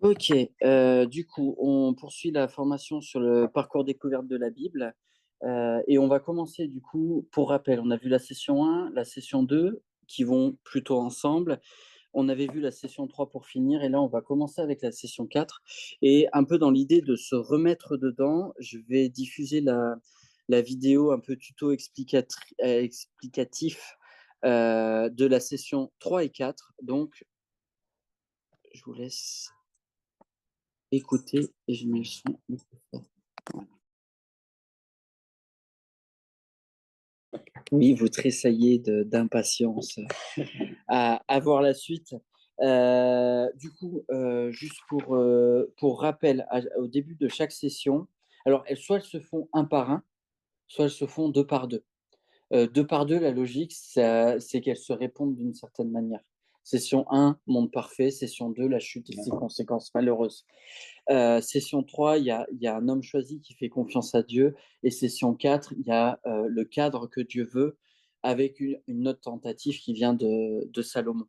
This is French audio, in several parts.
Ok, du coup, on poursuit la formation sur le parcours découverte de la Bible et on va commencer du coup, pour rappel, on a vu la session 1, la session 2 qui vont plutôt ensemble. On avait vu la session 3 pour finir et là, on va commencer avec la session 4 et un peu dans l'idée de se remettre dedans, je vais diffuser la vidéo un peu tuto explicatif de la session 3 et 4. Donc, je vous laisse écouter et je mets le son un peu fort. Voilà. Oui, vous tressaillez d'impatience à voir la suite. Du coup, juste pour rappel, au début de chaque session, alors soit elles se font un par un, soit elles se font deux par deux. Deux par deux, la logique, c'est qu'elles se répondent d'une certaine manière. Session 1, monde parfait. Session 2, la chute et ses conséquences malheureuses. Session 3, il y a un homme choisi qui fait confiance à Dieu. Et session 4, il y a le cadre que Dieu veut avec une autre tentative qui vient de Salomon.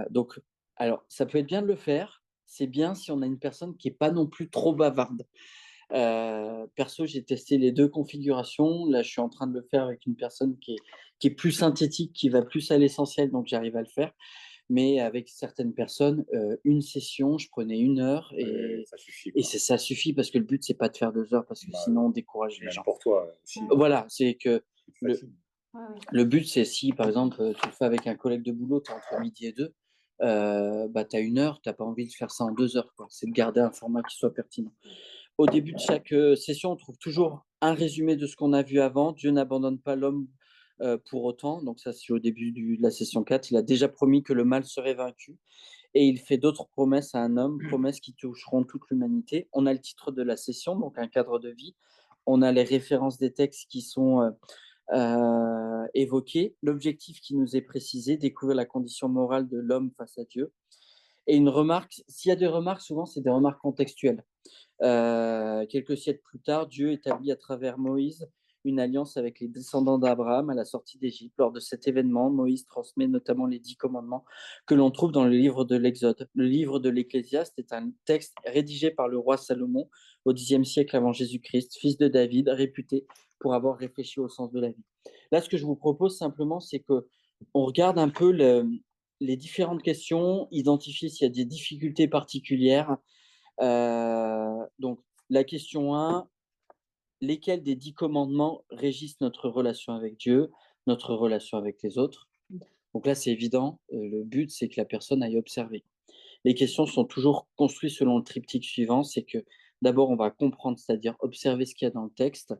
Donc, alors, ça peut être bien de le faire. C'est bien si on a une personne qui n'est pas non plus trop bavarde. Perso, j'ai testé les deux configurations. Là, je suis en train de le faire avec une personne qui est plus synthétique, qui va plus à l'essentiel, donc j'arrive à le faire. Mais avec certaines personnes, une session, je prenais 1 heure Ouais, et, ça suffit, et quoi. ça suffit parce que le but, c'est pas de faire 2 heures parce que Bah, sinon on décourage les même gens. pour toi, si Voilà, c'est que tu te le, fatigues. le but, c'est si, par exemple, tu le fais avec un collègue de boulot, tu es entre midi et deux, bah, tu as 1 heure, tu n'as pas envie de faire ça en 2 heures, quoi. C'est de garder un format qui soit pertinent. Au début de chaque session, on trouve toujours un résumé de ce qu'on a vu avant. Dieu n'abandonne pas l'homme pour autant. Donc ça, c'est au début de la session 4. Il a déjà promis que le mal serait vaincu. Et il fait d'autres promesses à un homme, promesses qui toucheront toute l'humanité. On a le titre de la session, donc un cadre de vie. On a les références des textes qui sont évoqués. L'objectif qui nous est précisé, découvrir la condition morale de l'homme face à Dieu. Et une remarque, s'il y a des remarques, souvent, c'est des remarques contextuelles. Quelques siècles plus tard, Dieu établit à travers Moïse une alliance avec les descendants d'Abraham à la sortie d'Égypte. Lors de cet événement, Moïse transmet notamment les 10 commandements que l'on trouve dans le livre de l'Exode. Le livre de l'Ecclésiaste est un texte rédigé par le roi Salomon au Xe siècle avant Jésus-Christ, fils de David, réputé pour avoir réfléchi au sens de la vie. Là, ce que je vous propose simplement, c'est que on regarde un peu les différentes questions, identifier s'il y a des difficultés particulières. Donc, la question 1, lesquels des 10 commandements régissent notre relation avec Dieu, notre relation avec les autres? Donc là, c'est évident, le but, c'est que la personne aille observer. Les questions sont toujours construites selon le triptyque suivant, c'est que d'abord, on va comprendre, c'est-à-dire observer ce qu'il y a dans le texte.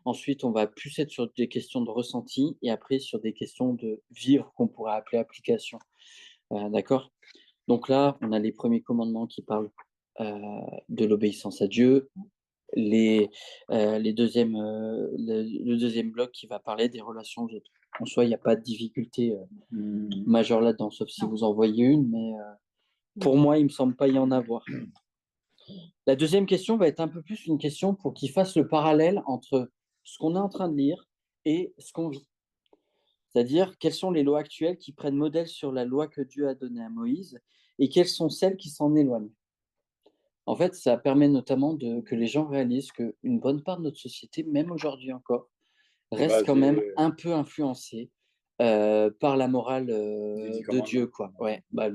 Ensuite, on va plus être sur des questions de ressenti et après sur des questions de vivre qu'on pourrait appeler application. D'accord? Donc là, on a les premiers commandements qui parlent de l'obéissance à Dieu, les deuxièmes, le deuxième bloc qui va parler des relations aux autres. En soi, il n'y a pas de difficulté majeure là-dedans, sauf si vous en voyez une, mais pour moi, il ne me semble pas y en avoir. La deuxième question va être un peu plus une question pour qu'il fasse le parallèle entre ce qu'on est en train de lire et ce qu'on vit. C'est-à-dire, quelles sont les lois actuelles qui prennent modèle sur la loi que Dieu a donnée à Moïse et quelles sont celles qui s'en éloignent. En fait, ça permet notamment que les gens réalisent qu'une bonne part de notre société, même aujourd'hui encore, est reste quand même basé un peu influencée par la morale des 10 de Dieu, commandements. quoi. Ouais, bah,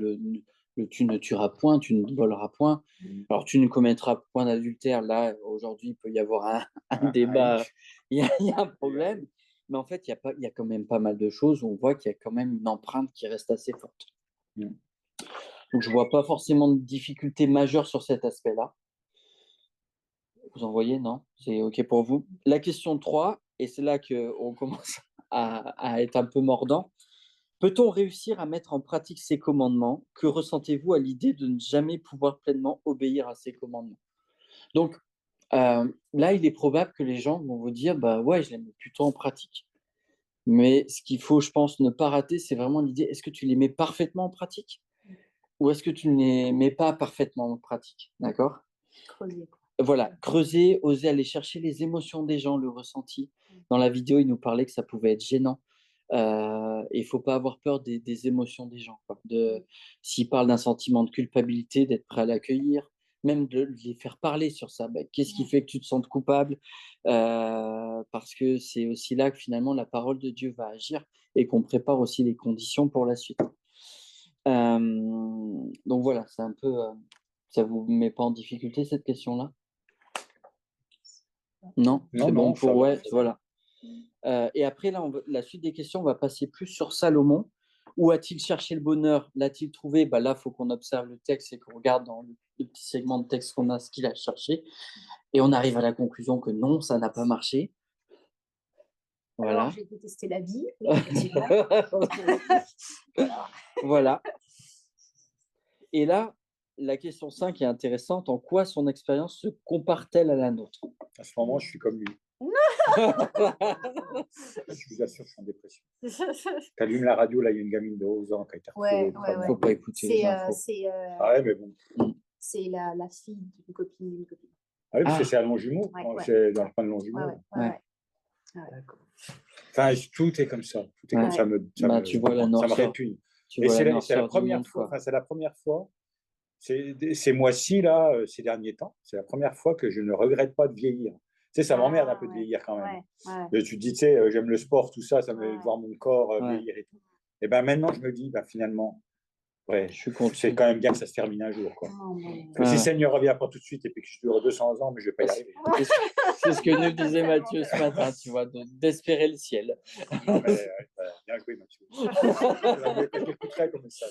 tu ne tueras point, tu ne voleras point. Mmh. Alors, tu ne commettras point d'adultère. Là, aujourd'hui, il peut y avoir un Un débat, hic, il y a un il y a problème. Mais en fait, il y a quand même pas mal de choses où on voit qu'il y a quand même une empreinte qui reste assez forte. mmh. Donc, je ne vois pas forcément de difficulté majeure sur cet aspect-là. Vous en voyez, non? C'est OK pour vous? La question 3, et c'est là qu'on commence à être un peu mordant. Peut-on réussir à mettre en pratique ces commandements? Que ressentez-vous à l'idée de ne jamais pouvoir pleinement obéir à ces commandements? Donc, là, il est probable que les gens vont vous dire: «Bah, ouais, je les mets plutôt en pratique». Mais ce qu'il faut, je pense, ne pas rater, c'est vraiment l'idée, est-ce que tu les mets parfaitement en pratique? Ou est-ce que tu ne les mets pas parfaitement en pratique? D'accord? Creuser, quoi. Voilà, creuser, oser aller chercher les émotions des gens, le ressenti. Dans la vidéo, il nous parlait que ça pouvait être gênant, et il faut pas avoir peur des émotions des gens, quoi. S'ils parlent d'un sentiment de culpabilité, d'être prêt à l'accueillir, même de les faire parler sur ça. Qu'est-ce qui fait que tu te sentes coupable? Parce que c'est aussi là que finalement la parole de Dieu va agir et qu'on prépare aussi les conditions pour la suite. Donc voilà, c'est un peu, ça vous met pas en difficulté cette question-là? Non? Non, C'est bon non, ça pour va. ouais, voilà. Et après là, la suite des questions, on va passer plus sur Salomon. Où a-t-il cherché le bonheur? L'a-t-il trouvé? Là, il faut qu'on observe le texte et qu'on regarde dans le petit segment de texte qu'on a ce qu'il a cherché. Et on arrive à la conclusion que non, ça n'a pas marché. Alors, Voilà. j'ai détesté la vie, effectivement. Voilà. Et là, la question 5 est intéressante. En quoi son expérience se compare-t-elle à la nôtre? À ce moment, je suis comme lui. Je vous assure, je suis en dépression. Tu allumes la radio, là, il y a une gamine de 11 ans qui a été retrouvée. Il faut pas écouter les infos. Ah ouais, mais bon. C'est la fille d'une copine. Ah oui, parce que c'est à Longjumeau. C'est dans le coin de Longjumeau. Enfin, tout est comme ça. Tout est comme ça. Tu vois la ça me noirceur. répugne. Tu Et vois c'est la première fois. Enfin, c'est la première fois. Ces mois-ci, là, ces derniers temps, c'est la première fois que je ne regrette pas de vieillir. Tu sais, ça m'emmerde un peu de vieillir quand même. Et tu te dis, tu sais, j'aime le sport, tout ça, ça me voir mon corps vieillir et tout. Et ben maintenant, je me dis, finalement, c'est quand même bien que ça se termine un jour. Quoi. Que si Seigneur revient pas tout de suite et puis que je dure 200 ans, mais je vais pas y arriver. C'est ce que nous disait Mathieu ce matin, tu vois, d'espérer le ciel. Non, mais bien joué, Mathieu. Je l'écouterai comme ça.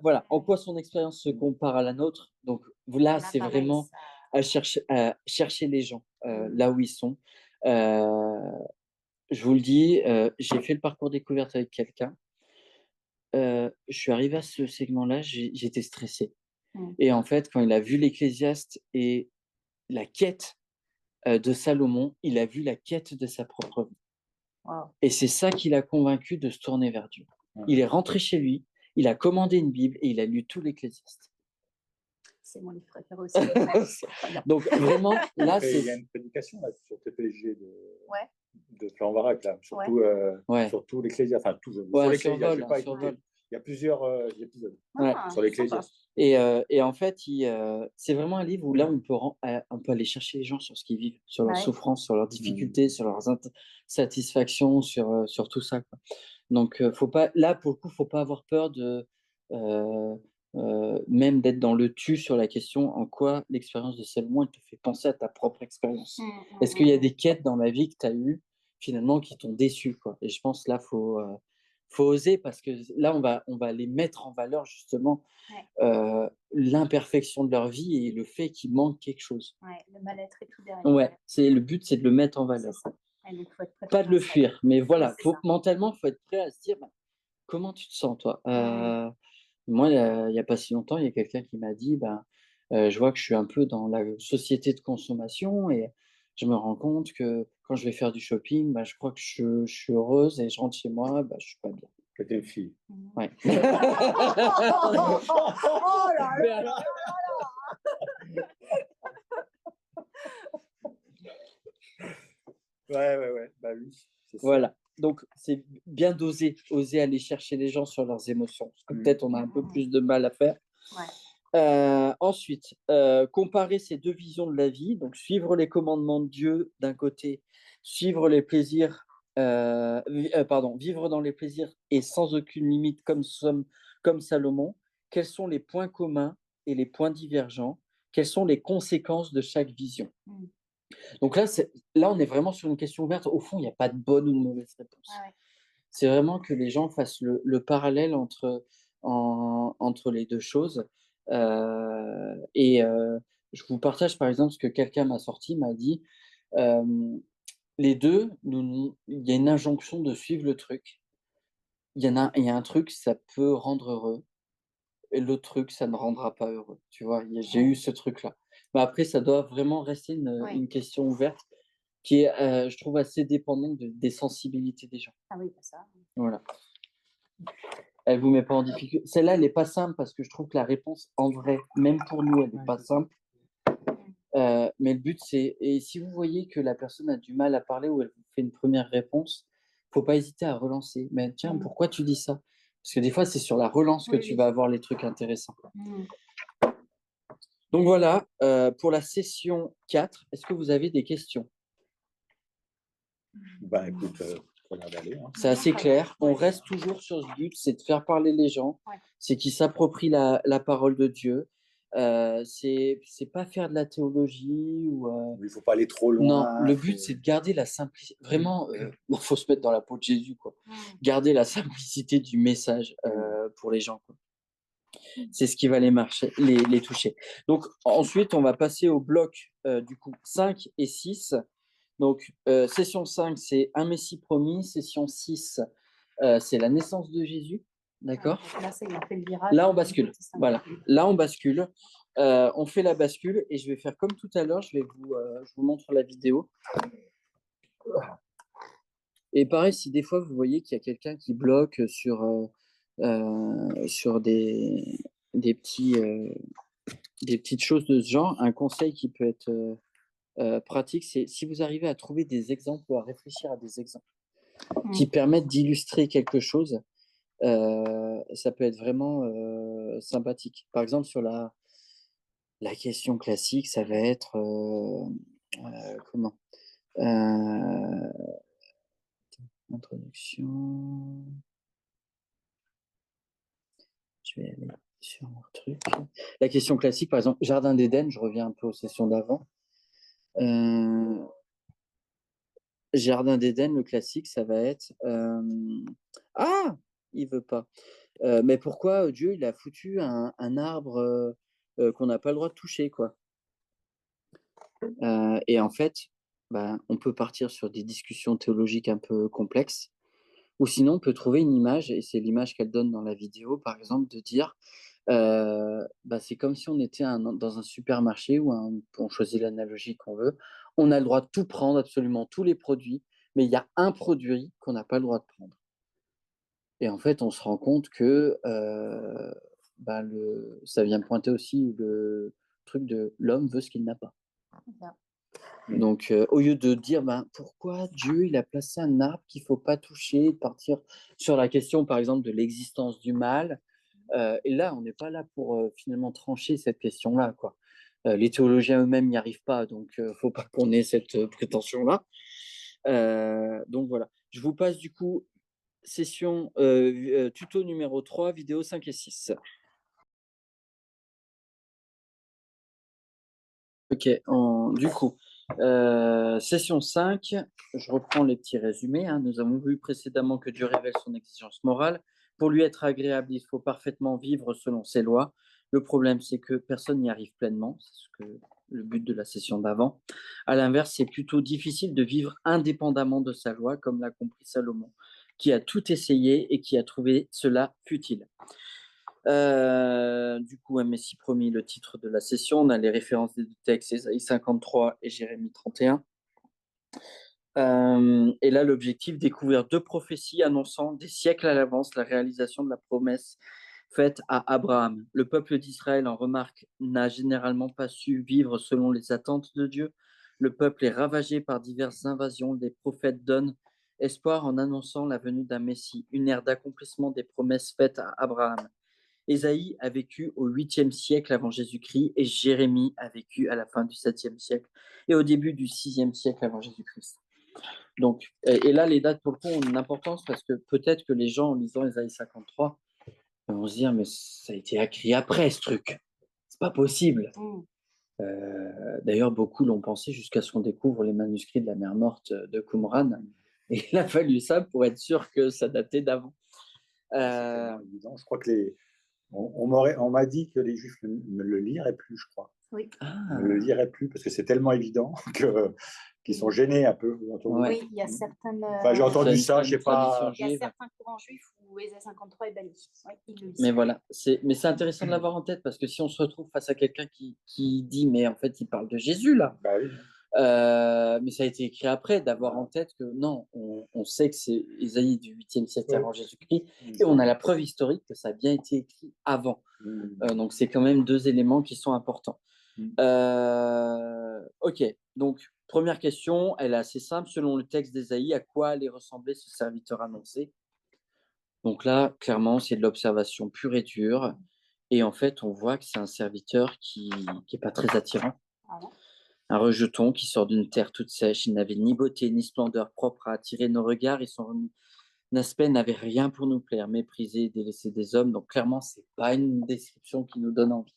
Voilà, en quoi son expérience se compare à la nôtre. Donc là, c'est vraiment à chercher les gens là où ils sont. Je vous le dis, j'ai fait le parcours découverte avec quelqu'un. Je suis arrivé à ce segment-là, j'étais stressé. Et en fait, quand il a vu l'Ecclésiaste et la quête de Salomon, il a vu la quête de sa propre vie. Et c'est ça qui l'a convaincu de se tourner vers Dieu. Il est rentré chez lui, il a commandé une Bible et il a lu tout l'Ecclésiaste. C'est mon livre préféré aussi. Donc vraiment, là, il y a une prédication là, sur TPG de Florent Varac, là, surtout l'Ecclésiaste. Enfin, sur l'Ecclésiaste, j'ai pas écouté. Il y a plusieurs épisodes sur l'Ecclésiaste. Et en fait, c'est vraiment un livre où là, on peut aller chercher les gens sur ce qu'ils vivent, sur leurs souffrances, sur leurs difficultés, sur leurs insatisfactions, sur tout ça, quoi. Donc, faut pas, là, pour le coup, faut pas avoir peur de même d'être dans le tu sur la question en quoi l'expérience de Salomon elle te fait penser à ta propre expérience. Est-ce qu'il y a des quêtes dans la vie que tu as eues finalement qui t'ont déçu, quoi? Et je pense là, faut oser parce que là, on va les mettre en valeur justement l'imperfection de leur vie et le fait qu'il manque quelque chose. Le mal-être et tout derrière. Le but, c'est de le mettre en valeur. Donc, faut être prêt Pas de le fuir, mais voilà, mentalement, il faut être prêt à se dire comment tu te sens, toi? Moi, il y a pas si longtemps, il y a quelqu'un qui m'a dit je vois que je suis un peu dans la société de consommation et je me rends compte que quand je vais faire du shopping, je crois que je suis heureuse et je rentre chez moi, je suis pas bien. Que t'es une fille. Ouais. Oh là là. Ouais. Oui. Voilà. Donc, c'est bien d'oser aller chercher les gens sur leurs émotions. Parce que peut-être on a un peu plus de mal à faire. Ensuite, comparer ces deux visions de la vie. Donc, suivre les commandements de Dieu d'un côté, suivre les plaisirs, vivre dans les plaisirs et sans aucune limite comme Salomon. Quels sont les points communs et les points divergents? Quelles sont les conséquences de chaque vision? Donc là, on est vraiment sur une question ouverte. Au fond, il n'y a pas de bonne ou de mauvaise réponse. C'est vraiment que les gens fassent le parallèle entre les deux choses. Je vous partage par exemple ce que quelqu'un m'a dit. Les deux, il y a une injonction de suivre le truc. Il y a un truc, ça peut rendre heureux. Et l'autre truc, ça ne rendra pas heureux. Tu vois, j'ai eu ce truc-là. Mais après, ça doit vraiment rester une question ouverte qui est, je trouve, assez dépendante des sensibilités des gens. Ah oui, ça. Voilà. Elle vous met pas en difficulté. Celle-là, elle n'est pas simple parce que je trouve que la réponse, en vrai, même pour nous, elle n'est pas simple. Mais le but, c'est... Et si vous voyez que la personne a du mal à parler ou elle vous fait une première réponse, faut pas hésiter à relancer. Mais tiens, pourquoi tu dis ça? Parce que des fois, c'est sur la relance que tu vas avoir les trucs intéressants. Donc voilà, pour la session 4, est-ce que vous avez des questions? Ben écoute, faut regarder aller, hein. C'est assez clair. On reste toujours sur ce but, c'est de faire parler les gens, c'est qu'ils s'approprient la parole de Dieu. C'est pas faire de la théologie ou. Il faut pas aller trop loin. Non, le but c'est de garder la simplicité. Vraiment, bon, faut se mettre dans la peau de Jésus, quoi. Garder la simplicité du message pour les gens, quoi. C'est ce qui va les toucher. Donc ensuite, on va passer au bloc du coup 5 et 6. Donc session 5, c'est un Messie promis. Session 6, c'est la naissance de Jésus. D'accord. Là, ça y est, on fait le virage. Là, on bascule. Voilà. Là, on bascule. On fait la bascule et je vais faire comme tout à l'heure. Je vous montre la vidéo. Et pareil, si des fois vous voyez qu'il y a quelqu'un qui bloque sur des petites choses de ce genre, un conseil qui peut être pratique, c'est si vous arrivez à trouver des exemples ou à réfléchir à des exemples qui permettent d'illustrer quelque chose, ça peut être vraiment sympathique. Par exemple, sur la question classique, ça va être comment introduction. Je vais aller sur mon truc. La question classique, par exemple, Jardin d'Éden, je reviens un peu aux sessions d'avant. Jardin d'Éden, le classique, ça va être ah, il veut pas. Mais pourquoi Dieu il a foutu un arbre qu'on n'a pas le droit de toucher, quoi. Et en fait, on peut partir sur des discussions théologiques un peu complexes, ou sinon on peut trouver une image, et c'est l'image qu'elle donne dans la vidéo, par exemple, de dire c'est comme si on était dans un supermarché où on choisit l'analogie qu'on veut. On a le droit de tout prendre, absolument tous les produits, mais il y a un produit qu'on n'a pas le droit de prendre. Et en fait, on se rend compte que ça vient pointer aussi le truc de l'homme veut ce qu'il n'a pas. Donc, au lieu de dire pourquoi Dieu il a placé un arbre qu'il ne faut pas toucher, de partir sur la question, par exemple, de l'existence du mal. Et là, on n'est pas là pour finalement trancher cette question-là, quoi. Les théologiens eux-mêmes n'y arrivent pas, donc il ne faut pas qu'on ait cette prétention-là. Donc voilà. Je vous passe du coup session tuto numéro 3, vidéo 5 et 6. Ok, du coup, session 5, je reprends les petits résumés. Nous avons vu précédemment que Dieu révèle son exigence morale. Pour lui être agréable, il faut parfaitement vivre selon ses lois. Le problème, c'est que personne n'y arrive pleinement. C'est le but de la session d'avant. À l'inverse, c'est plutôt difficile de vivre indépendamment de sa loi, comme l'a compris Salomon, qui a tout essayé et qui a trouvé cela futile. Du coup, un Messie promis, le titre de la session. On a les références des deux textes, Ésaïe 53 et Jérémie 31. Et là, l'objectif, découvrir deux prophéties annonçant des siècles à l'avance la réalisation de la promesse faite à Abraham. Le peuple d'Israël, en remarque, n'a généralement pas su vivre selon les attentes de Dieu. Le peuple est ravagé par diverses invasions. Les prophètes donnent espoir en annonçant la venue d'un Messie, une ère d'accomplissement des promesses faites à Abraham. Ésaïe a vécu au 8e siècle avant Jésus-Christ et Jérémie a vécu à la fin du 7e siècle et au début du 6e siècle avant Jésus-Christ. Donc, et là, les dates pour le coup ont une importance parce que peut-être que les gens, en lisant Ésaïe 53, vont se dire mais ça a été écrit après ce truc. C'est pas possible. D'ailleurs, beaucoup l'ont pensé jusqu'à ce qu'on découvre les manuscrits de la mer morte de Qumran. Et il a fallu ça pour être sûr que ça datait d'avant. Je crois que on m'a dit que les Juifs ne le liraient plus, je crois. Oui. Ne le liraient plus parce que c'est tellement évident qu'ils sont gênés un peu. Oui, il y a certaines. Enfin, j'ai entendu ça, je sais pas. Il y a certains courants juifs où Ésaïe 53 est banni. Oui, ils le disent. Mais voilà, c'est intéressant de l'avoir en tête parce que si on se retrouve face à quelqu'un qui dit mais en fait il parle de Jésus là. Bah oui. Mais ça a été écrit après, d'avoir en tête que non, on sait que c'est Ésaïe du 8e siècle avant Jésus-Christ, et on a la preuve historique que ça a bien été écrit avant. Donc c'est quand même deux éléments qui sont importants. Ok, donc Première question, elle est assez simple. Selon le texte d'Ésaïe, à quoi allait ressembler ce serviteur annoncé? Donc là, clairement, c'est de l'observation pure et dure. Et en fait, on voit que c'est un serviteur qui est pas très attirant. Un rejeton qui sort d'une terre toute sèche. Il n'avait ni beauté ni splendeur propre à attirer nos regards et son aspect n'avait rien pour nous plaire. Méprisé, délaissé des hommes. Donc clairement, c'est pas une description qui nous donne envie.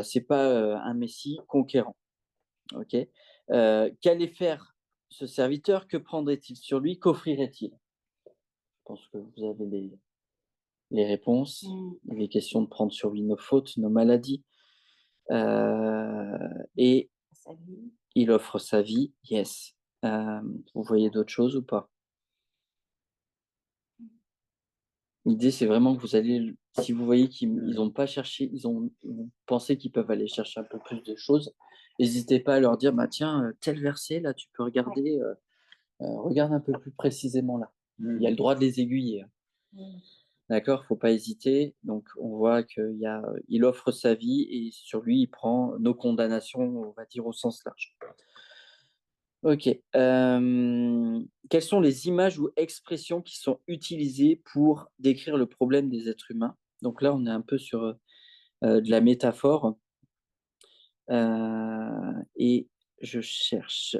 C'est pas un Messie conquérant. Ok. Qu'allait faire ce serviteur? Que prendrait-il sur lui? Qu'offrirait-il? Je pense que vous avez les réponses. Il est question de prendre sur lui nos fautes, nos maladies. Et il offre sa vie, yes. Vous voyez d'autres choses ou pas? L'idée, c'est vraiment que vous allez, si vous voyez qu'ils n'ont pas cherché, vous pensez qu'ils peuvent aller chercher un peu plus de choses, n'hésitez pas à leur dire, bah tiens, tel verset, là, tu peux regarder, regarde un peu plus précisément là. Il y a le droit de les aiguiller. D'accord, faut pas hésiter. Donc, on voit qu'il offre sa vie et sur lui, il prend nos condamnations, on va dire au sens large. Ok. Quelles sont les images ou expressions qui sont utilisées pour décrire le problème des êtres humains? Donc là, on est un peu sur de la métaphore. Et je cherche.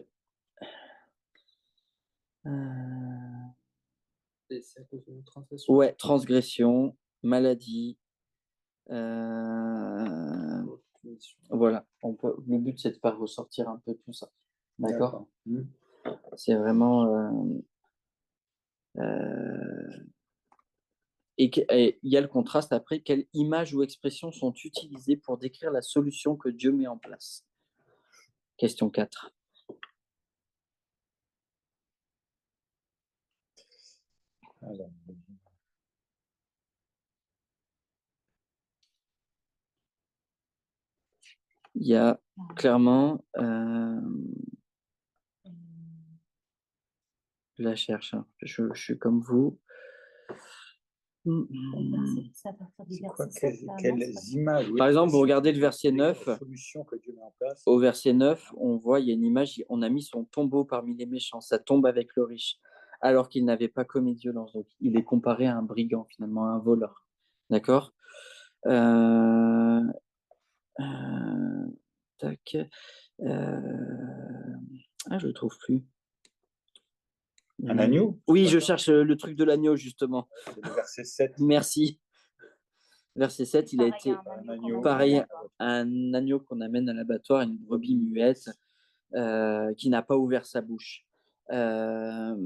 C'est à cause de transgression. Ouais, transgression, maladie. Voilà. Le but, c'est de faire ressortir un peu tout ça. D'accord. C'est vraiment. Et il y a le contraste après. Quelles images ou expressions sont utilisées pour décrire la solution que Dieu met en place? Question 4. Alors, Il y a clairement. Je la cherche. Hein. Je suis comme vous. c'est quoi, quelles images? Par exemple, vous regardez le verset 9. La solution que Dieu met en place. Au verset 9, on voit, il y a une image, on a mis son tombeau parmi les méchants, sa tombe avec le riche, alors qu'il n'avait pas commis de violence. Donc, il est comparé à un brigand, finalement, à un voleur. D'accord. Tac. Je le trouve plus. Un agneau? Oui, je cherche le truc de l'agneau, justement. C'est le verset 7. Merci. Verset 7, il a été pareil à un agneau qu'on amène à l'abattoir, une brebis muette qui n'a pas ouvert sa bouche. En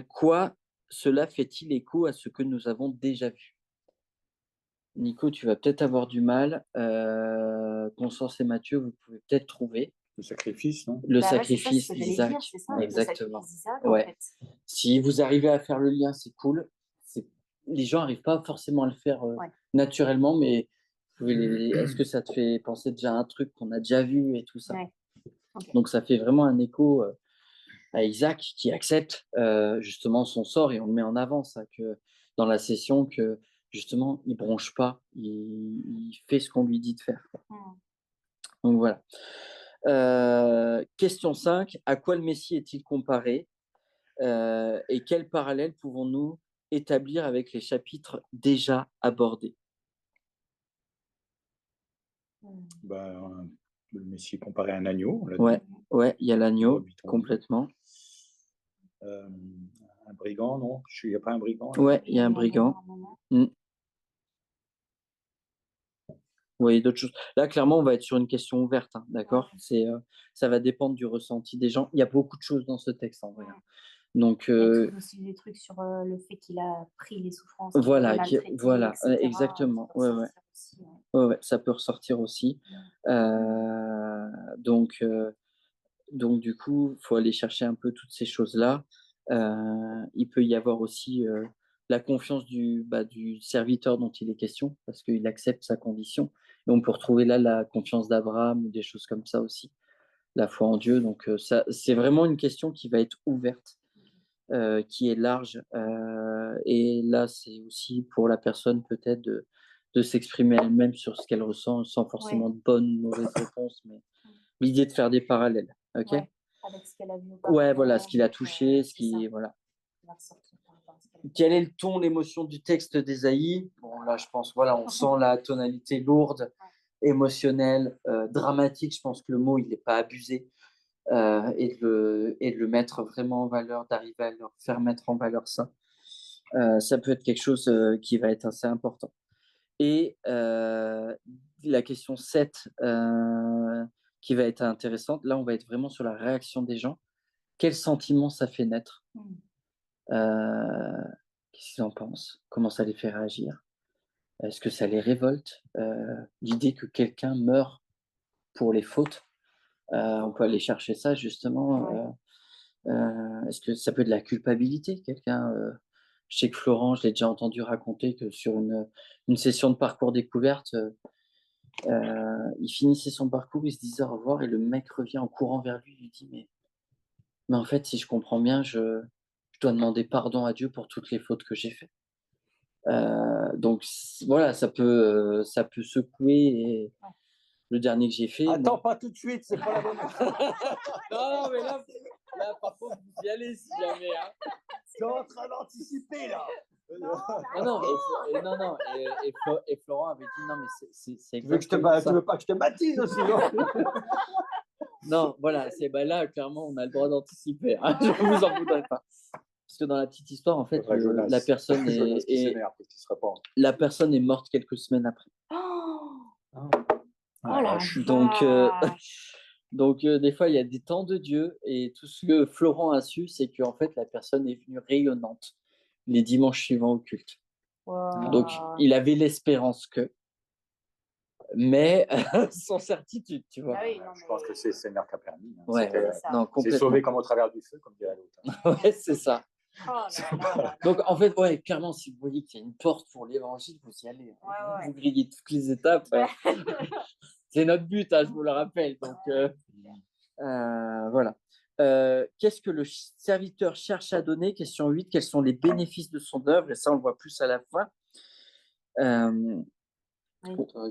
quoi cela fait-il écho à ce que nous avons déjà vu? Nico, tu vas peut-être avoir du mal. Constance et Mathieu, vous pouvez peut-être trouver. Le sacrifice, non? Le sacrifice d'Isaac. Exactement. Ouais. Si vous arrivez à faire le lien, c'est cool. Les gens n'arrivent pas forcément à le faire naturellement, mais est-ce que ça te fait penser déjà à un truc qu'on a déjà vu et tout ça? Okay. Donc ça fait vraiment un écho à Isaac qui accepte justement son sort, et on le met en avant ça, que dans la session, que justement il bronche pas, il fait ce qu'on lui dit de faire. Donc voilà. Question 5, à quoi le Messie est-il comparé et quel parallèle pouvons-nous établir avec les chapitres déjà abordés? Le Messie comparé à un agneau. Ouais, il y a l'agneau, complètement. Un brigand, non? Il n'y a pas un brigand? Ouais, il y a un brigand. Vous voyez d'autres choses. Là, clairement, on va être sur une question ouverte, hein, d'accord? Ça va dépendre du ressenti des gens. Il y a beaucoup de choses dans ce texte, en vrai. Donc, il y a aussi des trucs sur le fait qu'il a pris les souffrances. Voilà, exactement. Ouais, ça peut ressortir aussi. Donc, du coup, il faut aller chercher un peu toutes ces choses-là. Il peut y avoir aussi la confiance du serviteur dont il est question, parce qu'il accepte sa condition. Et on peut retrouver là la confiance d'Abraham ou des choses comme ça aussi, la foi en Dieu. Donc, c'est vraiment une question qui va être ouverte, qui est large. Et là, c'est aussi pour la personne peut-être de de s'exprimer elle-même sur ce qu'elle ressent, sans forcément de bonnes ou mauvaises réponses, mais l'idée de faire des parallèles. Ok. Ouais, avec ce qu'elle a vu Ouais, voilà, ce qui l'a touché, ce qui, voilà. Quel est le ton, l'émotion du texte d'Ésaïe? Bon, là, je pense, voilà, on sent la tonalité lourde, émotionnelle, dramatique. Je pense que le mot, il n'est pas abusé. Et de le mettre vraiment en valeur, d'arriver à leur faire mettre en valeur ça. Ça peut être quelque chose qui va être assez important. Et la question 7, qui va être intéressante, là, on va être vraiment sur la réaction des gens. Quel sentiment ça fait naître? Qu'est-ce qu'ils en pensent? Comment ça les fait réagir? Est-ce que ça les révolte? L'idée que quelqu'un meurt pour les fautes, on peut aller chercher ça justement. Est-ce que ça peut être de la culpabilité? Quelqu'un, je sais que Florent, je l'ai déjà entendu raconter que sur une session de parcours découverte, il finissait son parcours, il se disait au revoir et le mec revient en courant vers lui, il lui dit: «Mais en fait, si je comprends bien, je dois demander pardon à Dieu pour toutes les fautes que j'ai faites». Donc voilà, ça peut secouer et le dernier que j'ai fait, Attends, pas tout de suite, c'est pas la bonne. non, mais là, par contre, vous y allez si jamais, hein. Tu es en train d'anticiper, là. Non, et Florent avait dit: «Non, mais c'est Tu veux exactement ça». pas que je te baptise aussi, non? Non, voilà, là, clairement, on a le droit d'anticiper, hein, je vous en voudrais pas. Parce que dans la petite histoire, en fait, la personne la personne est morte quelques semaines après. Oh la Donc vache! donc des fois, il y a des temps de Dieu et tout ce que Florent a su, c'est qu'en fait, la personne est venue rayonnante les dimanches suivants au culte. Donc Waouh! il avait l'espérance que, mais sans certitude, tu vois? Ah oui, non, Je pense que c'est le Seigneur qui a permis, hein. Ouais, C'était, c'est ça. non, c'est complètement. sauvé comme au travers du feu, comme dirait l'autre. Ouais, c'est ça. Oh là là là Donc là. en fait, ouais, clairement, si vous voyez qu'il y a une porte pour l'évangile, vous y allez, hein. Ouais. Vous grillez toutes les étapes, c'est notre but, hein, je vous le rappelle. Donc voilà. Qu'est-ce que le serviteur cherche à donner? Question 8. Quels sont les bénéfices de son œuvre? Et ça, on le voit plus à la fin. La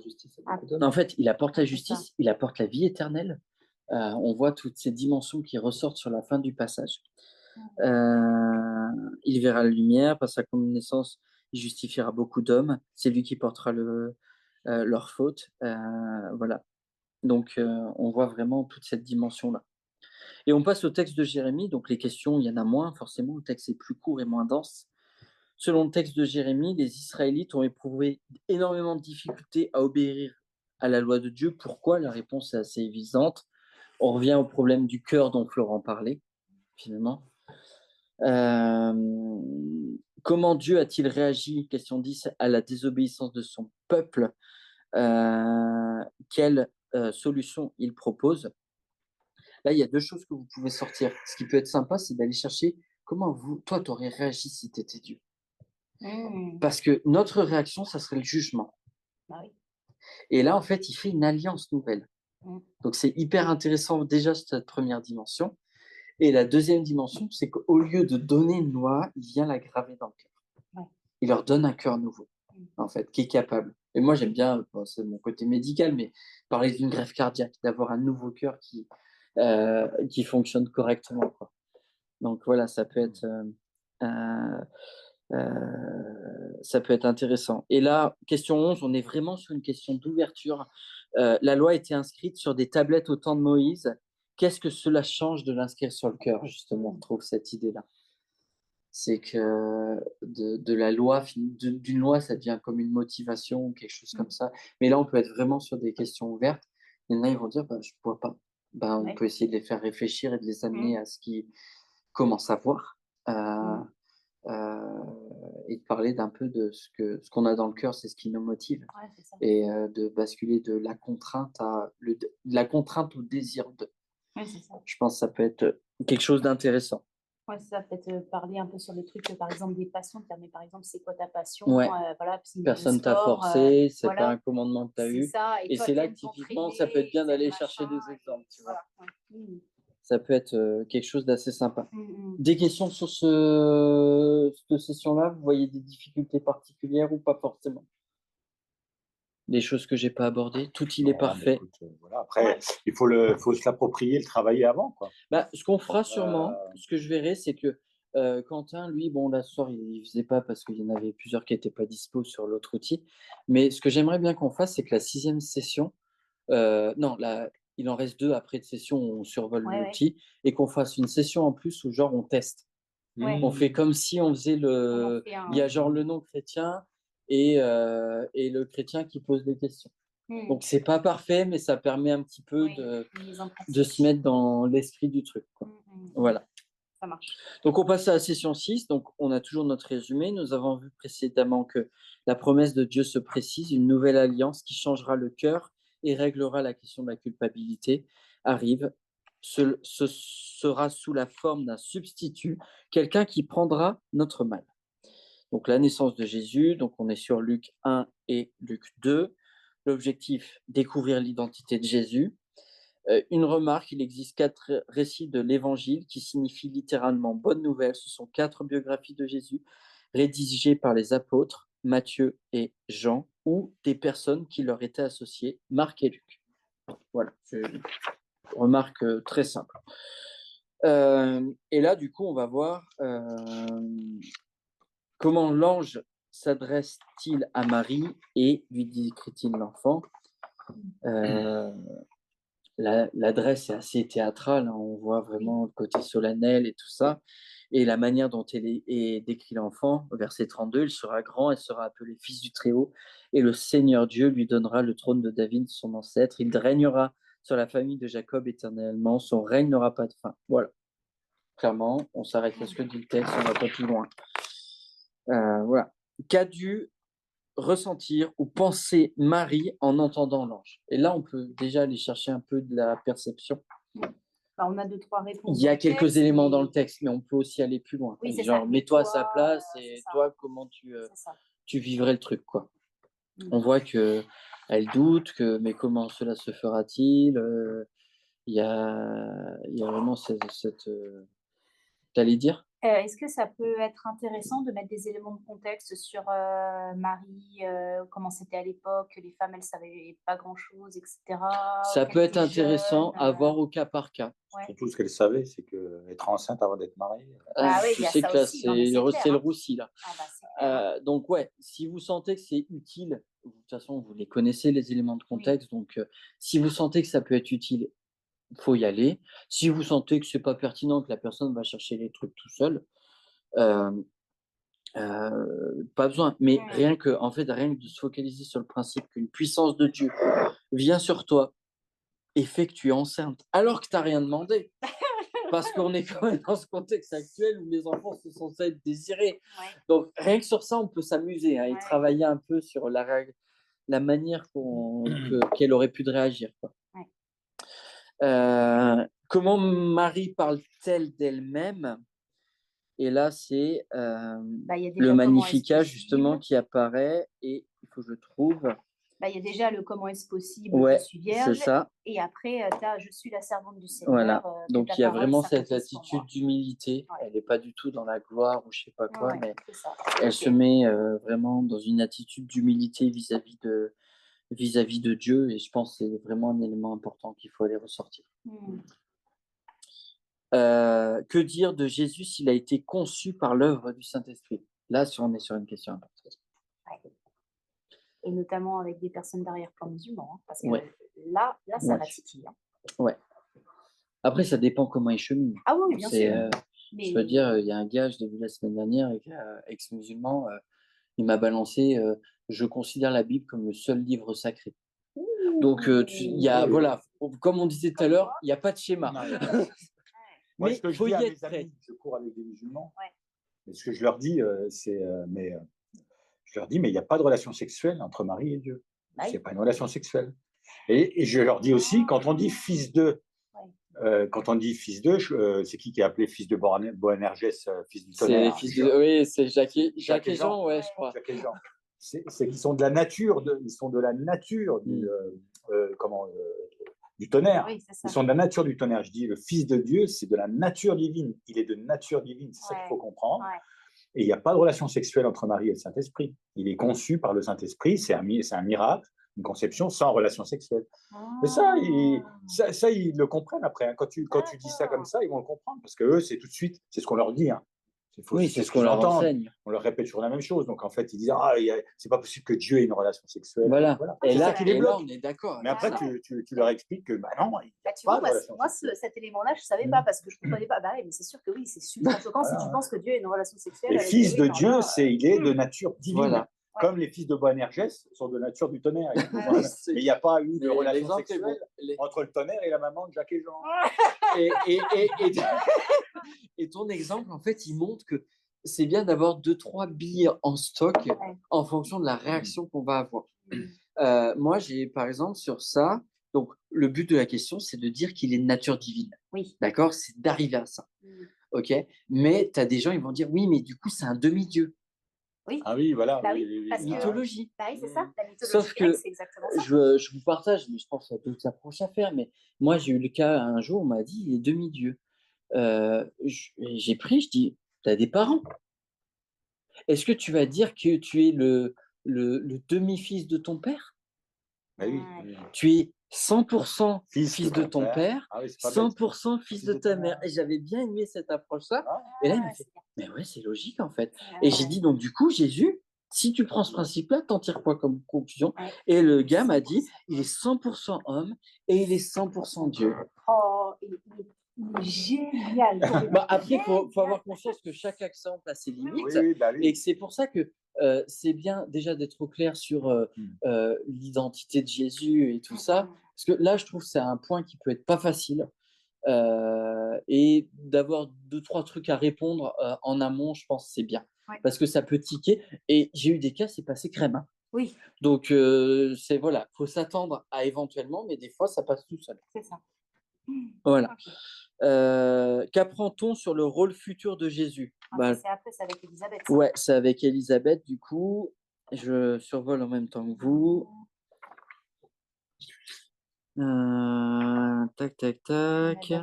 justice à beaucoup d'hommes. En fait, il apporte la C'est ça. justice, il apporte la vie éternelle. On voit toutes ces dimensions qui ressortent sur la fin du passage. Il verra la lumière, par sa connaissance, il justifiera beaucoup d'hommes. C'est lui qui portera leur faute. Voilà. Donc, on voit vraiment toute cette dimension-là. Et on passe au texte de Jérémie. Donc, les questions, il y en a moins, forcément. Le texte est plus court et moins dense. Selon le texte de Jérémie, les Israélites ont éprouvé énormément de difficultés à obéir à la loi de Dieu. Pourquoi? La réponse est assez évidente. On revient au problème du cœur dont Florent parlait, finalement. Comment Dieu a-t-il réagi, question 10, à la désobéissance de son peuple? Quelle solution il propose? Là, il y a deux choses que vous pouvez sortir. Ce qui peut être sympa, c'est d'aller chercher comment toi, tu aurais réagi si tu étais Dieu. Parce que notre réaction, ça serait le jugement. Bah oui. Et là, en fait, il fait une alliance nouvelle. Donc, c'est hyper intéressant déjà cette première dimension. Et la deuxième dimension, c'est qu'au lieu de donner une loi, il vient la graver dans le cœur. Ouais. Il leur donne un cœur nouveau, en fait, qui est capable. Et moi, j'aime bien, bon, c'est mon côté médical, mais parler d'une greffe cardiaque, d'avoir un nouveau cœur qui fonctionne correctement, quoi. Donc voilà, ça peut être intéressant. Et là, question 11, on est vraiment sur une question d'ouverture. La loi a été inscrite sur des tablettes au temps de Moïse. Qu'est-ce que cela change de l'inscrire sur le cœur, justement? On trouve cette idée-là. C'est que de la loi, d'une loi, ça devient comme une motivation ou quelque chose comme ça. Mais là, on peut être vraiment sur des questions ouvertes. Il y en a, ils vont dire, je ne vois pas. On peut essayer de les faire réfléchir et de les amener à ce qu'ils commencent à voir. Et de parler d'un peu de ce qu'on a dans le cœur, c'est ce qui nous motive. Ouais, c'est ça. Et de basculer de la contrainte au désir de. Ouais, c'est ça. Je pense que ça peut être quelque chose d'intéressant. Ouais, c'est ça, peut-être parler un peu sur le truc, par exemple, des passions. Mais par exemple, c'est quoi ta passion? Ouais. Voilà, Personne t'a forcé, c'est pas un commandement que tu as eu. Ça, et toi, c'est là que typiquement, ça peut être bien d'aller chercher des exemples. Tu vois. Ça peut être quelque chose d'assez sympa. Des questions sur cette session-là? Vous voyez des difficultés particulières ou pas forcément? les choses que j'ai pas abordées. Tout il est parfait. Écoute, voilà. Après, il faut se l'approprier, le travailler avant, quoi. Bah, ce qu'on fera sûrement, ce que je verrai, c'est que, Quentin, lui, bon, là, ce soir, il faisait pas parce qu'il y en avait plusieurs qui étaient pas dispo sur l'autre outil. Mais ce que j'aimerais bien qu'on fasse, c'est que la 6e session, non, là, il en reste 2 après de session où on survole Ouais, ouais. l'outil et qu'on fasse une session en plus où genre on teste. Ouais. On fait comme si on faisait On en fait un, il y a genre le non chrétien et le chrétien qui pose des questions. Donc c'est pas parfait, mais ça permet un petit peu Oui, une mise en de se pratique. mettre dans l'esprit du truc, quoi. Voilà. Ça marche. Donc on passe à la session 6. Donc on a toujours notre résumé. Nous avons vu précédemment que la promesse de Dieu se précise, une nouvelle alliance qui changera le cœur et réglera la question de la culpabilité arrive. Ce sera sous la forme d'un substitut, quelqu'un qui prendra notre mal. Donc la naissance de Jésus, donc on est sur Luc 1 et Luc 2. L'objectif, découvrir l'identité de Jésus. Une remarque, il existe 4 récits de l'Évangile qui signifient littéralement bonne nouvelle. Ce sont 4 biographies de Jésus rédigées par les apôtres Matthieu et Jean ou des personnes qui leur étaient associées, Marc et Luc. Voilà, c'est une remarque très simple. Et là, du coup, on va voir comment l'ange s'adresse-t-il à Marie et lui décrit-il l'enfant. L'adresse est assez théâtrale, hein, on voit vraiment le côté solennel et tout ça. Et la manière dont est décrit l'enfant, verset 32, il sera grand et sera appelé fils du Très-Haut, et le Seigneur Dieu lui donnera le trône de David, son ancêtre. Il régnera sur la famille de Jacob éternellement, son règne n'aura pas de fin. Voilà. Clairement, on s'arrête à ce que dit le texte, on ne va pas plus loin. Voilà. Qu'a dû ressentir ou penser Marie en entendant l'ange? Et là, on peut déjà aller chercher un peu de la perception. Bah, on a 2-3 réponses. Il y a quelques éléments dans le texte, mais on peut aussi aller plus loin. Oui, c'est genre, ça. mets-toi à sa place et ça. toi, comment C'est ça. tu vivrais le truc, quoi. On voit que elle doute, mais comment cela se fera-t-il? Il y a vraiment cette t'allais dire? Est-ce que ça peut être intéressant de mettre des éléments de contexte sur Marie, comment c'était à l'époque, les femmes, elles savaient pas grand-chose, etc. Ça peut être Qu'elles étaient intéressant jeunes, à voir au cas par cas. ouais. Surtout ce qu'elle savait, c'est qu'être enceinte avant d'être mariée. Ah oui, Tu il y a sais ça que là, aussi. Non, mais c'est clair, c'est le hein. roussi, là. Ah bah, c'est clair. Donc ouais, si vous sentez que c'est utile, de toute façon, vous les connaissez, les éléments de contexte, donc si vous sentez que ça peut être utile, il faut y aller. Si vous sentez que c'est pas pertinent, que la personne va chercher les trucs tout seul, pas besoin. Mais rien que de se focaliser sur le principe qu'une puissance de Dieu vient sur toi et fait que tu es enceinte, alors que tu n'as rien demandé. Parce qu'on est quand même dans ce contexte actuel où les enfants sont censés être désirés. Ouais. Donc rien que sur ça, on peut s'amuser, hein, et travailler un peu sur la manière qu'elle aurait pu réagir, quoi. Ouais. Comment Marie parle-t-elle d'elle-même? Et là, c'est Bah, il y a déjà le comment est-ce Magnificat, justement, possible. qui apparaît, et il faut que je le trouve. Bah, il y a déjà le comment est-ce possible, Ouais, je suis c'est vierge. ça. Et après, tu as je suis la servante du Seigneur. Voilà. Que Donc ta il y a parole vraiment cette s'accomplisse pour attitude moi. d'humilité. Ouais. Elle n'est pas du tout dans la gloire ou je sais pas quoi, Ouais, mais c'est ça. elle se met vraiment dans une attitude d'humilité vis-à-vis de Dieu, et je pense que c'est vraiment un élément important qu'il faut aller ressortir. Que dire de Jésus s'il a été conçu par l'œuvre du Saint-Esprit? Là, on est sur une question importante. Ouais. Et notamment avec des personnes d'arrière-plan musulman, hein, parce que là, ça Ouais. va titiller. Hein. Ouais. Après, ça dépend comment il chemine. Ah oui, bien sûr. Je veux dire, il y a un gars, je l'ai vu la semaine dernière, ex-musulman, il m'a balancé, je considère la Bible comme le seul livre sacré. Donc, il y a, voilà, comme on disait tout à l'heure, il n'y a pas de schéma. Moi, Mais ce que je faut dis y à être mes prêt. amis, je cours avec des musulmans, et ce que je leur dis, je leur dis, mais il n'y a pas de relation sexuelle entre Marie et Dieu. Oui. C'est pas une relation sexuelle. Et je leur dis aussi, quand on dit fils d'eux, c'est qui a appelé fils de Boanerges, fils du tonnerre? Oui, c'est Jacques et Jean, ouais, je crois. Jacques et Jean. C'est qu'ils sont de la nature, du tonnerre. Oui, Ils sont de la nature du tonnerre. Je dis, le Fils de Dieu, c'est de la nature divine. Il est de nature divine. C'est ça qu'il faut comprendre. Ouais. Et il n'y a pas de relation sexuelle entre Marie et le Saint-Esprit. Il est conçu par le Saint-Esprit. C'est un miracle. une conception sans relation sexuelle. Mais ça, ils le comprennent après. Quand tu dis ça comme ça, ils vont le comprendre parce que eux, c'est tout de suite, c'est ce qu'on leur dit. Hein. C'est ce qu'on leur enseigne. On leur répète toujours la même chose. Donc en fait, ils disent c'est pas possible que Dieu ait une relation sexuelle. Voilà. Et là, on est d'accord. Mais après, tu leur expliques que non, il n'y a pas de relation sexuelle. Cet élément-là, je ne savais pas parce que je ne comprenais pas. Mais c'est sûr que oui, c'est super choquant si tu penses que Dieu a une relation sexuelle. Les fils de Dieu, il est de nature divine. Voilà. Comme les fils de Boanerges sont de nature du tonnerre. Mais il n'y a pas eu de relation sexuelle entre le tonnerre et la maman de Jacques et Jean. Et ton exemple, en fait, il montre que c'est bien d'avoir 2-3 billes en stock en fonction de la réaction qu'on va avoir. Moi, j'ai par exemple sur ça, donc le but de la question, c'est de dire qu'il est de nature divine. Oui. D'accord? C'est d'arriver à ça. OK? Mais tu as des gens, ils vont dire oui, mais du coup, c'est un demi-dieu. Oui. Ah oui, voilà. Mythologie. Oui, c'est ça. La mythologie Sauf que c'est exactement ça. je vous partage, mais je pense qu'il y a d'autres approches à faire. Mais moi, j'ai eu le cas un jour, on m'a dit il est demi-dieu. J'ai pris, je dis, tu as des parents. Est-ce que tu vas dire que tu es le demi-fils de ton père? Oui. Tu es 100% fils de ton père, 100% fils de ta mère. Et j'avais bien aimé cette approche-là. Et là, il m'a fait, mais ouais, c'est logique en fait. Et j'ai dit, donc du coup, Jésus, si tu prends ce principe-là, t'en tires quoi comme conclusion? Et le gars m'a dit, il est 100% homme et il est 100% Dieu. Oh, il est génial. Après, il faut avoir conscience que chaque accent a ses limites. Et que c'est pour ça que c'est bien déjà d'être au clair sur l'identité de Jésus et tout ça. Parce que là, je trouve que c'est un point qui peut être pas facile. Et d'avoir 2-3 trucs à répondre en amont, je pense que c'est bien. Parce que ça peut tiquer. Et j'ai eu des cas, c'est passé crème. Hein. Oui. Donc, voilà, faut s'attendre à éventuellement, mais des fois, ça passe tout seul. C'est ça. Voilà. Qu'apprend-on sur le rôle futur de Jésus? C'est avec Élisabeth. Ouais, c'est avec Élisabeth, du coup. Je survole en même temps que vous. Tac, tac, tac.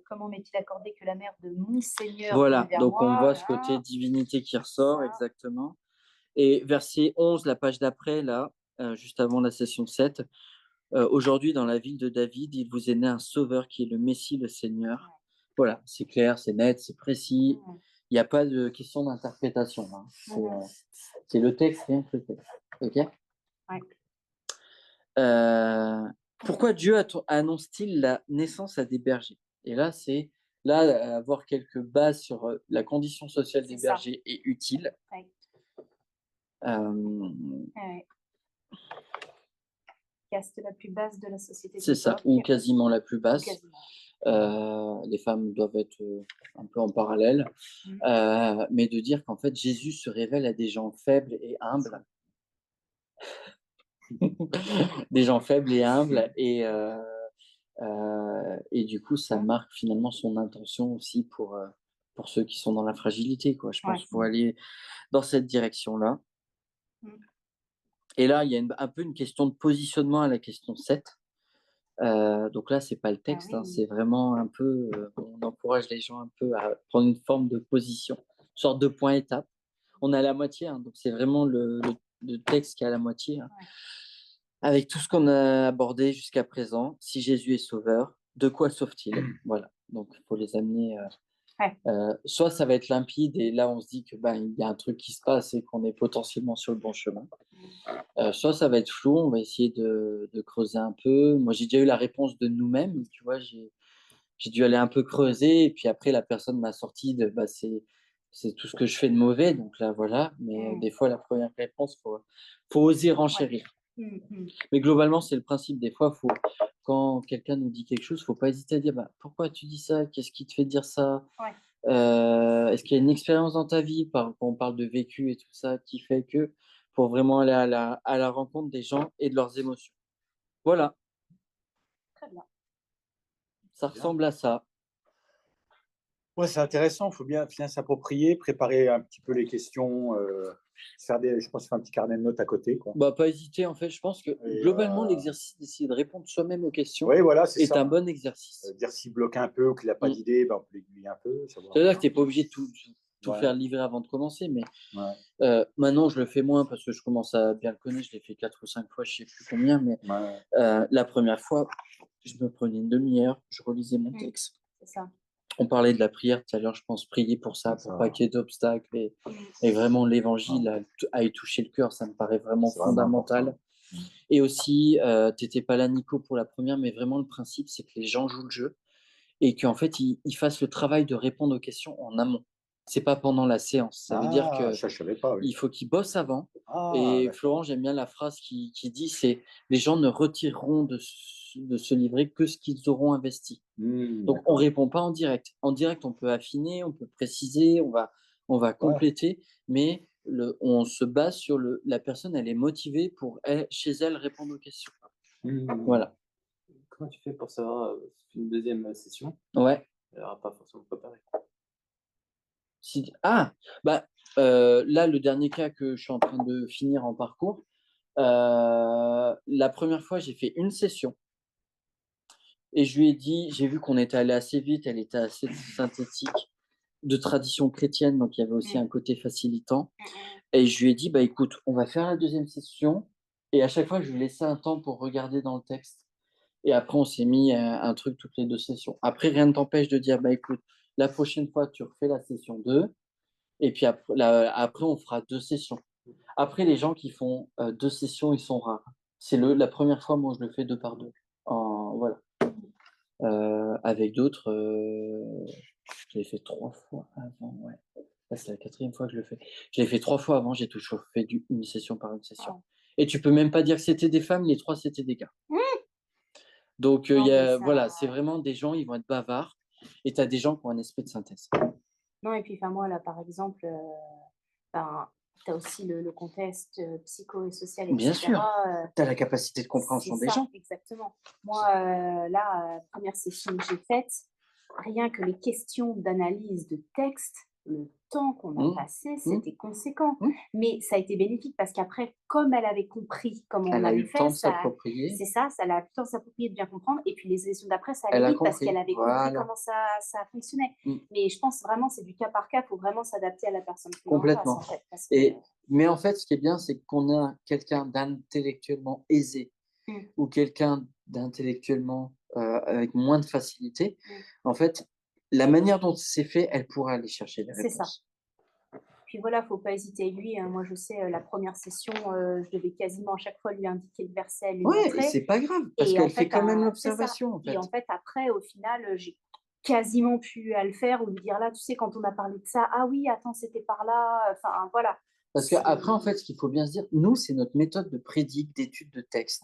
Comment m'est-il accordé que la mère de mon Seigneur Voilà, donc on voit ce côté divinité qui ressort, exactement. Et verset 11, la page d'après, là, juste avant la session 7. Aujourd'hui, dans la ville de David, il vous est né un sauveur qui est le Messie, le Seigneur. Voilà, c'est clair, c'est net, c'est précis. Il n'y a pas de question d'interprétation. Hein. C'est le texte, rien que le texte. OK? Pourquoi Dieu annonce-t-il la naissance à des bergers? Et là, avoir quelques bases sur la condition sociale des bergers est utile. Caste la plus basse de la société. C'est ça, ou quasiment la plus basse. Les femmes doivent être un peu en parallèle. Mais de dire qu'en fait, Jésus se révèle à des gens faibles et humbles. Des gens faibles et humbles. Et du coup, ça marque finalement son intention aussi pour ceux qui sont dans la fragilité. Quoi. Je pense qu'il faut aller dans cette direction-là. Et là, il y a un peu une question de positionnement à la question 7. Donc là, c'est pas le texte, hein, c'est vraiment un peu, on encourage les gens un peu à prendre une forme de position, une sorte de point étape. On est à la moitié, hein, donc c'est vraiment le texte qui est à la moitié. Hein. Avec tout ce qu'on a abordé jusqu'à présent, si Jésus est sauveur, de quoi sauve-t-il? Voilà, donc il faut les amener. Soit ça va être limpide et là on se dit que il y a un truc qui se passe et qu'on est potentiellement sur le bon chemin. Soit ça va être flou, on va essayer de creuser un peu. Moi j'ai déjà eu la réponse de nous-mêmes, tu vois, j'ai dû aller un peu creuser et puis après la personne m'a sorti de c'est tout ce que je fais de mauvais, donc là voilà. Mais des fois la première réponse, faut oser renchérir. Mais globalement c'est le principe. Des fois quand quelqu'un nous dit quelque chose, faut pas hésiter à dire pourquoi tu dis ça, qu'est-ce qui te fait dire ça. Est-ce qu'il y a une expérience dans ta vie, quand on parle de vécu et tout ça, qui fait que pour vraiment aller à la rencontre des gens et de leurs émotions. Voilà. Très bien. Ça ressemble à ça. Ouais, c'est intéressant, il faut bien s'approprier, préparer un petit peu les questions, je pense faire un petit carnet de notes à côté. Quoi. Pas hésiter, en fait, je pense que globalement, l'exercice d'essayer de répondre soi-même aux questions est un bon exercice. Dire s'il bloque un peu ou qu'il n'a pas d'idée, on peut l'aiguiller un peu. C'est-à-dire que tu n'es pas obligé de tout tout faire livrer avant de commencer. Mais Ouais. maintenant, je le fais moins parce que je commence à bien le connaître. Je l'ai fait 4 ou 5 fois, je ne sais plus combien. Mais la première fois, je me prenais une demi-heure, je relisais mon texte. C'est ça. On parlait de la prière tout à l'heure, je pense, prier pour ça, pour pas qu'il y ait d'obstacles. Et vraiment, l'évangile a y touché le cœur, ça me paraît vraiment fondamental. Et aussi, tu n'étais pas là, Nico, pour la première, mais vraiment, le principe, c'est que les gens jouent le jeu et qu'en fait, ils fassent le travail de répondre aux questions en amont. C'est pas pendant la séance. Ça veut dire que ça, je savais pas, il faut qu'ils bossent avant. Ah, Et d'accord. Florent, j'aime bien la phrase qui dit, c'est les gens ne retireront de ce livret que ce qu'ils auront investi. Donc, on D'accord. répond pas en direct. En direct, on peut affiner, on peut préciser, on va compléter, mais on se base sur la personne, elle est motivée pour, chez elle, répondre aux questions. Voilà. Comment tu fais pour savoir une deuxième session? Ouais. Elle n'aura pas forcément préparé. Là, le dernier cas que je suis en train de finir en parcours, la première fois, j'ai fait une session et je lui ai dit, j'ai vu qu'on était allé assez vite, elle était assez synthétique, de tradition chrétienne, donc il y avait aussi un côté facilitant. Et je lui ai dit, bah écoute, on va faire la deuxième session et à chaque fois, je lui laissais un temps pour regarder dans le texte. Et après, on s'est mis un truc toutes les 2 sessions. Après, rien ne t'empêche de dire, bah écoute, la prochaine fois, tu refais la session 2 et puis après, on fera 2 sessions. Après, les gens qui font 2 sessions, ils sont rares. C'est la première fois, moi, je le fais 2 par 2. Voilà. Avec d'autres, je l'ai fait 3 fois avant, ouais. Là, c'est la 4e fois que je le fais. Je l'ai fait 3 fois avant, j'ai toujours fait une session par une session. Et tu peux même pas dire que c'était des femmes, les 3, c'était des gars. Donc, voilà, c'est vraiment des gens, ils vont être bavards et tu as des gens qui ont un esprit de synthèse. Non, et puis moi, là, par exemple, tu as aussi le contexte psycho et social, etc. Bien sûr, tu as la capacité de compréhension des gens. Exactement. Moi, là, première session que j'ai faite, rien que les questions d'analyse de texte, le temps qu'on a passé, c'était conséquent. Mais ça a été bénéfique parce qu'après, comme elle avait compris comment on avait fait, c'est ça, ça a le temps de s'approprier, de bien comprendre. Et puis les sessions d'après, ça allait vite parce qu'elle avait compris comment ça fonctionnait. Mais je pense vraiment, c'est du cas par cas, il faut vraiment s'adapter à la personne. Complètement. En fait, mais en fait, ce qui est bien, c'est qu'on a quelqu'un d'intellectuellement aisé ou quelqu'un d'intellectuellement avec moins de facilité. En fait, la manière dont c'est fait, elle pourra aller chercher les réponses. C'est ça. Puis voilà, il ne faut pas hésiter à lui. Moi, je sais, la première session, je devais quasiment à chaque fois lui indiquer le verset, lui montrer. Ouais, c'est pas grave, parce qu'elle fait quand même l'observation. En fait. Et en fait, après, au final, j'ai quasiment pu à le faire ou lui dire là, tu sais, quand on a parlé de ça, ah oui, attends, c'était par là. Enfin, voilà. Parce qu'après, en fait, ce qu'il faut bien se dire, nous, c'est notre méthode de prédic, d'étude de texte.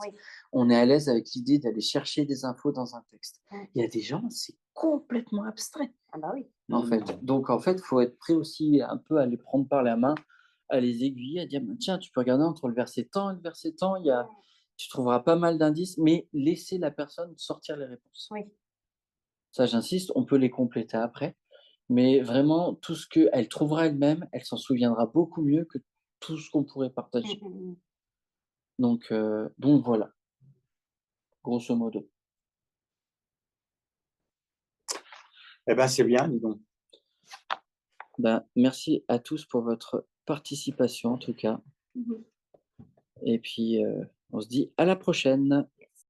On est à l'aise avec l'idée d'aller chercher des infos dans un texte. Il y a des gens, c'est complètement abstrait. Ah bah oui. En fait. Donc, en fait, il faut être prêt aussi un peu à les prendre par la main, à les aiguiller, à dire, tiens, tu peux regarder entre le verset temps et le verset temps, tu trouveras pas mal d'indices, mais laisser la personne sortir les réponses. Oui. Ça, j'insiste, on peut les compléter après. Mais vraiment, tout ce qu'elle trouvera elle-même, elle s'en souviendra beaucoup mieux que tout ce qu'on pourrait partager. Donc voilà, grosso modo. Eh bien, c'est bien, dis donc. Merci à tous pour votre participation, en tout cas. Et puis, on se dit à la prochaine.